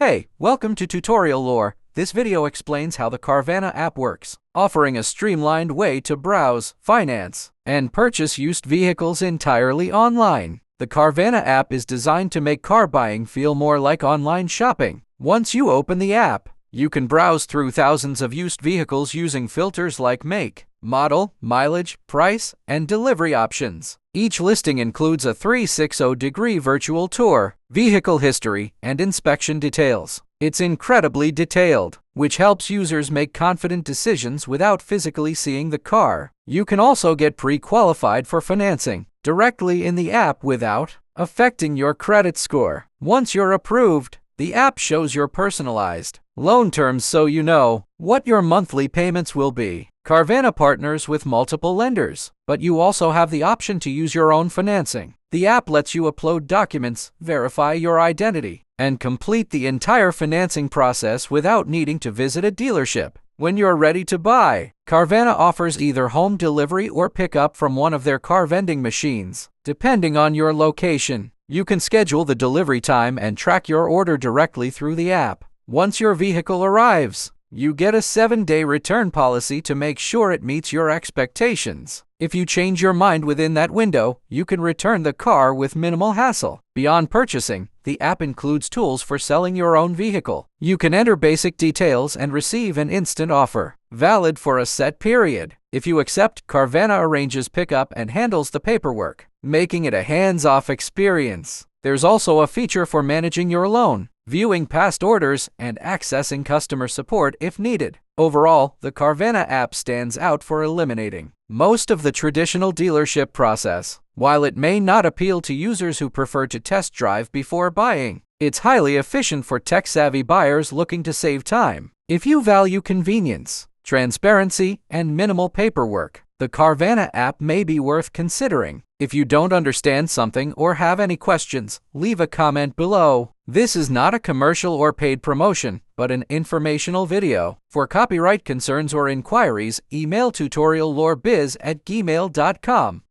Hey, welcome to Tutorial Lore. This video explains how the Carvana app works, offering a streamlined way to browse, finance, and purchase used vehicles entirely online. The Carvana app is designed to make car buying feel more like online shopping. Once you open the app, you can browse through thousands of used vehicles using filters like make, model, mileage, price, and delivery options. Each listing includes a 360-degree virtual tour, vehicle history, and inspection details. It's incredibly detailed, which helps users make confident decisions without physically seeing the car. You can also get pre-qualified for financing directly in the app without affecting your credit score. Once you're approved, the app shows your personalized loan terms so you know what your monthly payments will be. Carvana partners with multiple lenders, but you also have the option to use your own financing. The app lets you upload documents, verify your identity, and complete the entire financing process without needing to visit a dealership. When you're ready to buy, Carvana offers either home delivery or pickup from one of their car vending machines, depending on your location. You can schedule the delivery time and track your order directly through the app. Once your vehicle arrives, you get a 7-day return policy to make sure it meets your expectations. If you change your mind within that window, you can return the car with minimal hassle. Beyond purchasing, the app includes tools for selling your own vehicle. You can enter basic details and receive an instant offer, valid for a set period. If you accept, Carvana arranges pickup and handles the paperwork, making it a hands-off experience. There's also a feature for managing your loan, viewing past orders, and accessing customer support if needed. Overall, the Carvana app stands out for eliminating most of the traditional dealership process. While it may not appeal to users who prefer to test drive before buying, it's highly efficient for tech-savvy buyers looking to save time. If you value convenience, transparency, and minimal paperwork, the Carvana app may be worth considering. If you don't understand something or have any questions, leave a comment below. This is not a commercial or paid promotion, but an informational video. For copyright concerns or inquiries, email tutoriallorebiz@gmail.com.